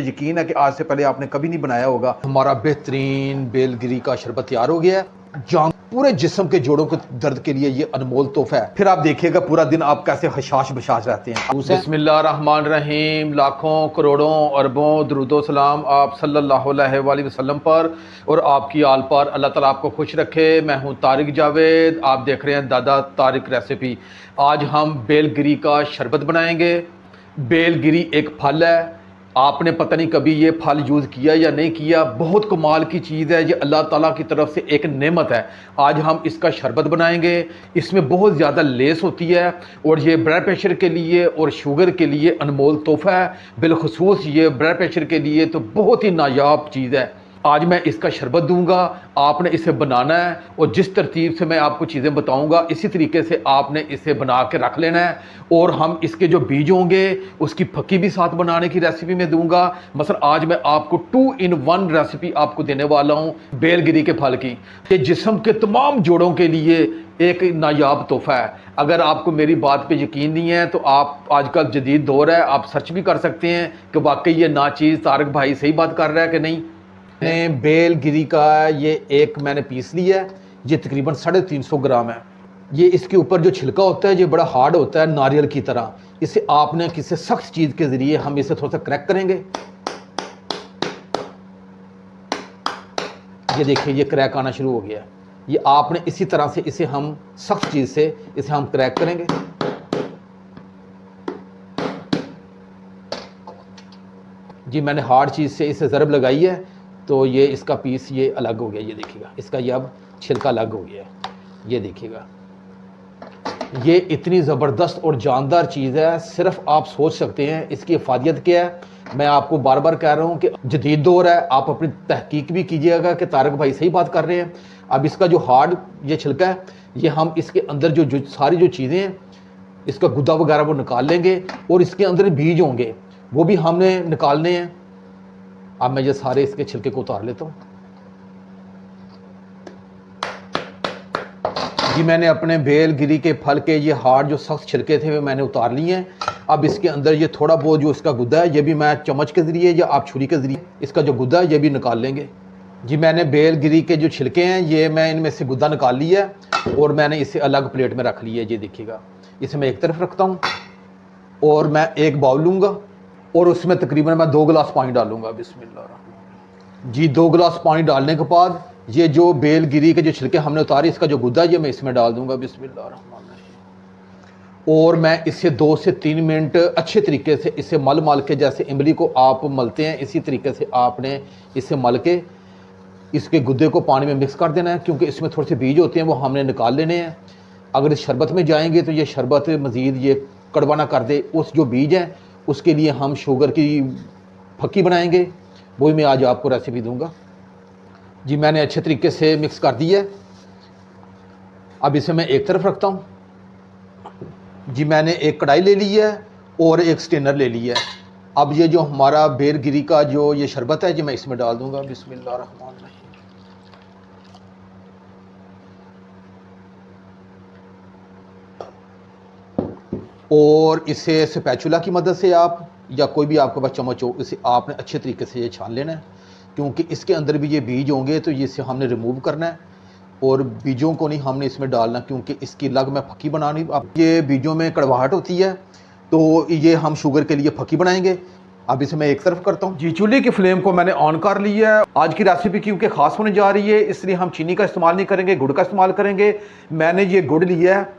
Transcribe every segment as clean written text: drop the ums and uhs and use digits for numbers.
यकीन है कि आज से पहले आपने कभी नहीं बनाया होगा। हमारा बेहतरीन बेलगिरी का शरबत तैयार हो गया है। जान पूरे जिस्म के जोड़ों के दर्द के लिए ये अनमोल तोहफा है। फिर आप देखिएगा पूरा दिन आप कैसे हशाश बशाश रहते हैं। बिस्मिल्लाहिर्रहमानिर्रहीम। लाखों करोड़ों अरबों दरूदो सलाम आप सल्लल्लाहु अलैहि वसल्लम पर और आपकी आल पर। अल्लाह ताला आपको खुश रखे। मैं हूँ तारिक जावेद, आप देख रहे हैं दादा तारिक रेसिपी। आज हम बेलगिरी का शरबत बनाएंगे। बेलगिरी एक फल है, आपने पता नहीं कभी ये फल यूज़ किया या नहीं किया। बहुत कमाल की चीज़ है, ये अल्लाह ताला की तरफ से एक नेमत है। आज हम इसका शरबत बनाएंगे। इसमें बहुत ज़्यादा लेस होती है और ये ब्लड प्रेशर के लिए और शुगर के लिए अनमोल तोहफा है। बिलखुसूस ये ब्लड प्रेशर के लिए तो बहुत ही नायाब चीज़ है। आज मैं इसका शरबत दूंगा, आपने इसे बनाना है और जिस तरतीब से मैं आपको चीज़ें बताऊंगा इसी तरीके से आपने इसे बना के रख लेना है। और हम इसके जो बीज होंगे उसकी फक्की भी साथ बनाने की रेसिपी में दूंगा। मसलन आज मैं आपको 2 in 1 रेसिपी आपको देने वाला हूँ बेलगिरी के फल की। ये जिस्म के तमाम जोड़ों के लिए एक नायाब तोहफा है। अगर आपको मेरी बात पे यकीन नहीं है तो आप आजकल जदीद दौर है, आप सर्च भी कर सकते हैं कि वाकई ये नाचीज़ तारिक भाई सही बात कर रहा है कि नहीं। बेलगिरी का ये एक मैंने पीस लिया है, ये तकरीबन 350 ग्राम है। ये इसके ऊपर जो छिलका होता है ये बड़ा हार्ड होता है नारियल की तरह। इसे आपने किसी सख्त चीज़ के ज़रिए हम इसे थोड़ा सा क्रैक करेंगे। ये देखिए ये क्रैक आना शुरू हो गया है। ये आपने इसी तरह से इसे हम सख्त चीज़ से इसे हम क्रैक करेंगे। जी मैंने हार्ड चीज़ से इसे ज़रब लगाई है तो ये इसका पीस ये अलग हो गया। ये देखिएगा इसका ये अब छिलका अलग हो गया है। ये देखिएगा ये इतनी ज़बरदस्त और जानदार चीज़ है, सिर्फ आप सोच सकते हैं इसकी इफादियत क्या है। मैं आपको बार बार कह रहा हूँ कि जदीद दौर है, आप अपनी तहकीक भी कीजिएगा कि तारिक भाई सही बात कर रहे हैं। अब इसका जो हार्ड ये छिलका है ये हम इसके अंदर जो सारी जो चीज़ें हैं इसका गुद्दा वगैरह वो निकाल लेंगे और इसके अंदर बीज होंगे वो भी हमने निकालने हैं। अब मैं ये सारे इसके छिलके को उतार लेता हूँ। जी मैंने अपने बेलगिरी के फल के ये हार्ड जो सख्त छिलके थे वो मैंने उतार लिए हैं। अब इसके अंदर ये थोड़ा बहुत जो इसका गुद्दा है ये भी मैं चम्मच के ज़रिए या आप छुरी के ज़रिए इसका जो गुद्दा है ये भी निकाल लेंगे। जी मैंने बेलगिरी के जो छिलके हैं ये मैं इनमें से गुद्दा निकाल लिया है और मैंने इसे अलग प्लेट में रख लिया है। ये देखिएगा इसे मैं एक तरफ रखता हूँ और मैं एक बाउल लूँगा और उसमें तकरीबन मैं 2 गिलास पानी डालूंगा। बिस्मिल्लाह। जी 2 गिलास पानी डालने के बाद ये जो बेलगिरी के जो छिलके हमने उतारे इसका जो गुद्दा ये मैं इसमें डाल दूंगा। बिस्मिल्लाह। और मैं इसे 2 से 3 मिनट अच्छे तरीके से इसे मल के, जैसे इमली को आप मलते हैं इसी तरीके से आपने इसे मल के इसके गुद्दे को पानी में मिक्स कर देना है, क्योंकि इसमें थोड़े से बीज होते हैं वो हमने निकाल लेने हैं। अगर इस शरबत में जाएंगे तो ये शरबत मज़ीद ये कड़वा ना कर दे। उस जो बीज हैं उसके लिए हम शुगर की फक्की बनाएंगे, वही मैं आज आपको रेसिपी दूंगा। जी मैंने अच्छे तरीके से मिक्स कर दी है। अब इसे मैं एक तरफ रखता हूँ। जी मैंने एक कढ़ाई ले ली है और एक स्टेनर ले लिया है। अब ये जो हमारा बेलगिरी का जो ये शरबत है जी मैं इसमें डाल दूंगा। बिस्मिल्लाहिर्रहमानिर्रहीम। और इसे स्पैचुला की मदद से आप या कोई भी आपके पास चम्मच हो इसे आपने अच्छे तरीके से ये छान लेना है, क्योंकि इसके अंदर भी ये बीज होंगे तो ये इसे हमने रिमूव करना है और बीजों को नहीं हमने इसमें डालना, क्योंकि इसकी अलग मैं फक्की बनानी। अब ये बीजों में कड़वाहट होती है तो ये हम शुगर के लिए फक्की बनाएंगे। अब इसे मैं एक तरफ करता हूँ। जी चूल्हे की फ्लेम को मैंने ऑन कर लिया है। आज की रेसिपी क्योंकि ख़ास होने जा रही है इसलिए हम चीनी का इस्तेमाल नहीं करेंगे, गुड़ का इस्तेमाल करेंगे। मैंने ये गुड़ लिया है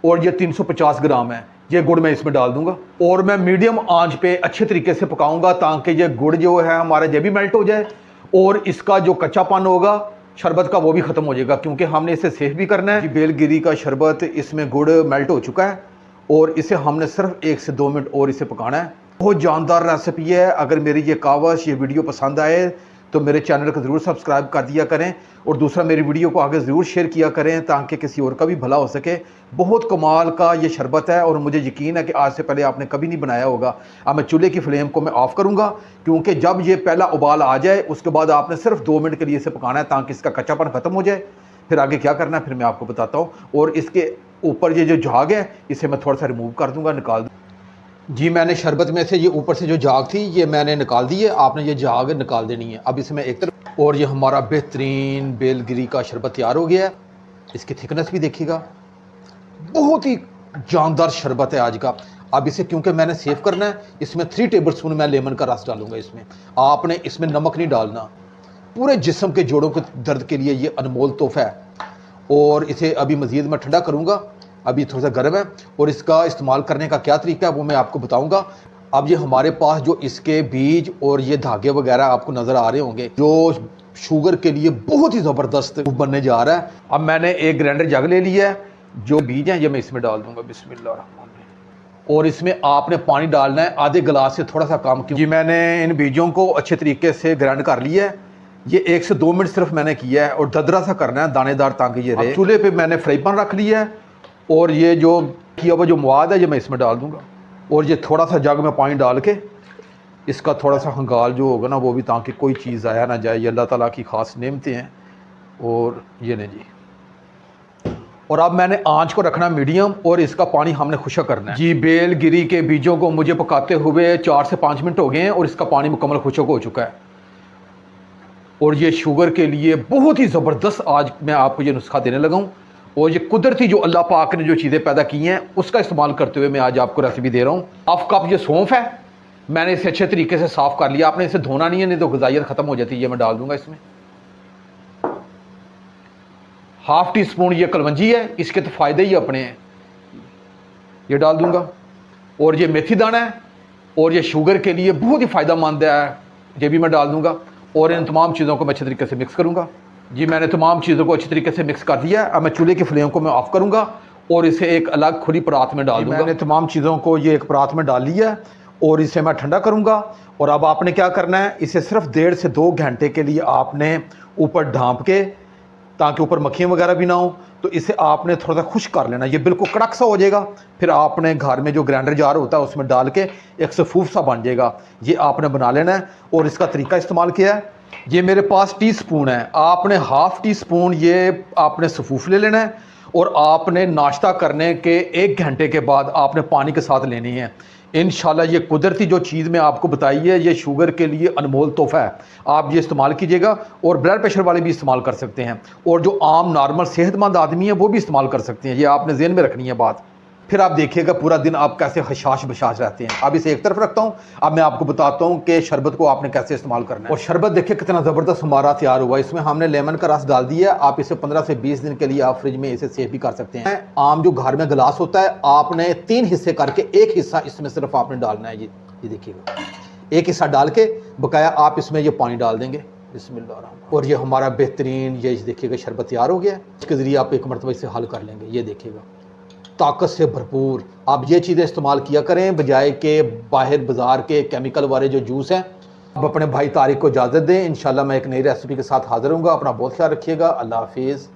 और ये 350 ग्राम है। ये गुड़ मैं इसमें डाल दूंगा और मैं मीडियम आंच पे अच्छे तरीके से पकाऊंगा ताकि ये गुड़ जो है हमारा ये भी मेल्ट हो जाए और इसका जो कच्चापन होगा शरबत का वो भी ख़त्म हो जाएगा, क्योंकि हमने इसे सेफ भी करना है। बेलगिरी का शरबत इसमें गुड़ मेल्ट हो चुका है और इसे हमने सिर्फ 1 से 2 मिनट और इसे पकाना है। बहुत जानदार रेसिपी है। अगर मेरी ये कावश ये वीडियो पसंद आए तो मेरे चैनल को ज़रूर सब्सक्राइब कर दिया करें और दूसरा मेरी वीडियो को आगे ज़रूर शेयर किया करें ताकि किसी और का भी भला हो सके। बहुत कमाल का ये शरबत है और मुझे यकीन है कि आज से पहले आपने कभी नहीं बनाया होगा। अब मैं चूल्हे की फ्लेम को मैं ऑफ़ करूँगा, क्योंकि जब ये पहला उबाल आ जाए उसके बाद आपने सिर्फ 2 मिनट के लिए इसे पकाना है ताकि इसका कच्चापन ख़त्म हो जाए। फिर आगे क्या करना है फिर मैं आपको बताता हूँ। और इसके ऊपर ये जो झाग है इसे मैं थोड़ा सा रिमूव कर दूँगा, निकाल दूँगा। जी मैंने शरबत में से ये ऊपर से जो झाग थी ये मैंने निकाल दी है, आपने ये झाग निकाल देनी है। अब इसमें एक तरफ, और ये हमारा बेहतरीन बेलगिरी का शरबत तैयार हो गया है। इसकी थिकनेस भी देखिएगा, बहुत ही जानदार शरबत है आज का। अब इसे क्योंकि मैंने सेव करना है, इसमें 3 टेबल स्पून मैं लेमन का रस डालूंगा। इसमें आपने इसमें नमक नहीं डालना। पूरे जिस्म के जोड़ों के दर्द के लिए ये अनमोल तोहफा है। और इसे अभी मज़ीद मैं ठंडा करूँगा, अभी थोड़ा सा गर्म है। और इसका इस्तेमाल करने का क्या तरीका है वो मैं आपको बताऊँगा। अब ये हमारे पास जो इसके बीज और ये धागे वगैरह आपको नज़र आ रहे होंगे, जो शुगर के लिए बहुत ही ज़बरदस्त बनने जा रहा है। अब मैंने एक ग्राइंडर जग ले लिया है, जो बीज हैं ये मैं इसमें डाल दूँगा। बिस्मिल्लाह। और इसमें आपने पानी डालना है आधे गिलास से थोड़ा सा कम। क्योंकि मैंने इन बीजों को अच्छे तरीके से ग्राइंड कर लिया है। ये 1 से 2 मिनट सिर्फ मैंने किया है और ददरा सा करना है, दानेदार, ताकि ये रहे। चूल्हे पे मैंने फ्राई पैन रख लिया है और ये जो किया हुआ जो मवाद है ये मैं इसमें डाल दूंगा। और ये थोड़ा सा जग में पानी डाल के इसका थोड़ा सा हंगाल जो होगा ना वो भी, ताकि कोई चीज़ आया ना जाए। ये अल्लाह ताला की ख़ास नेमतें हैं। और ये नहीं जी, और अब मैंने आंच को रखना मीडियम और इसका पानी हमने खुशक करना है जी। बेलगिरी के बीजों को मुझे पकाते हुए 4 से 5 मिनट हो गए हैं और इसका पानी मुकम्मल खुशक हो चुका है। और ये शुगर के लिए बहुत ही ज़बरदस्त आज मैं आपको ये नुस्खा देने लगा हूँ। और ये कुदरती जो अल्लाह पाक ने जो चीज़ें पैदा की हैं उसका इस्तेमाल करते हुए मैं आज आपको रेसिपी दे रहा हूँ। हाफ कप ये सौंफ है, मैंने इसे अच्छे तरीके से साफ़ कर लिया। आपने इसे धोना नहीं है, नहीं तो ग़िज़ाइयत ख़त्म हो जाती है। ये मैं डाल दूँगा इसमें। हाफ टी स्पून ये कलवंजी है, इसके तो फ़ायदे ही अपने हैं, ये डाल दूँगा। और ये मेथी दाना है और ये शुगर के लिए बहुत ही फ़ायदेमंद है, ये भी मैं डाल दूँगा। और इन तमाम चीज़ों को मैं अच्छे तरीके से मिक्स करूँगा जी। मैंने तमाम चीज़ों को अच्छे तरीके से मिक्स कर दिया। अब मैं चूल्हे की फ्लेम को मैं ऑफ़ करूँगा और इसे एक अलग खुली परात में डाल दूँगा। मैंने तमाम चीज़ों को ये एक परात में डाल लिया और इसे मैं ठंडा करूँगा। और अब आपने क्या करना है, इसे सिर्फ 1.5 से 2 घंटे के लिए आपने ऊपर ढाँप के, ताकि ऊपर मक्खियाँ वगैरह भी ना हो, तो इसे आपने थोड़ा सा खुश्क कर लेना। ये बिल्कुल कड़क सा हो जाएगा। फिर आपने घर में जो ग्राइंडर जार होता है उसमें डाल के एक सफूफ सा बन जाएगा। ये आपने बना लेना है। और इसका तरीका इस्तेमाल किया है, ये मेरे पास टी स्पून है, आपने हाफ टी स्पून ये आपने सफूफ ले लेना है। और आपने नाश्ता करने के 1 घंटे के बाद आपने पानी के साथ लेनी है। इंशाल्लाह ये कुदरती जो चीज़ मैं आपको बताई है ये शुगर के लिए अनमोल तोहफा है। आप ये इस्तेमाल कीजिएगा। और ब्लड प्रेशर वाले भी इस्तेमाल कर सकते हैं और जो आम नॉर्मल सेहतमंद आदमी है वो भी इस्तेमाल कर सकते हैं। ये आपने ज़हन में रखनी है बात। फिर आप देखिएगा पूरा दिन आप कैसे हशाश बशाश रहते हैं। अब इसे एक तरफ रखता हूँ। अब मैं आपको बताता हूँ कि शरबत को आपने कैसे इस्तेमाल करना है। और शरबत देखिए कितना ज़बरदस्त हमारा तैयार हुआ। इसमें हमने लेमन का रस डाल दिया। आप इसे 15 से 20 दिन के लिए आप फ्रिज में इसे सेव भी कर सकते हैं। आम जो घर में गिलास होता है, आपने 3 हिस्से करके 1 हिस्सा इसमें सिर्फ आपने डालना है। ये देखिएगा, 1 हिस्सा डाल के बकाया आप इसमें ये पानी डाल देंगे। बिस्मिल्लाह। और ये हमारा बेहतरीन ये देखिएगा शरबत तैयार हो गया है। इसके ज़रिए आप एक मरतबा इसे हल कर लेंगे। ये देखिएगा, ताकत से भरपूर। आप ये चीज़ें इस्तेमाल किया करें बजाय के बाहर बाज़ार के केमिकल वाले जो जूस हैं। अब अपने भाई तारिक को इजाज़त दें। इंशाल्लाह मैं एक नई रेसिपी के साथ हाज़िर हूँगा। अपना बहुत ख्याल रखिएगा। अल्लाह हाफिज़।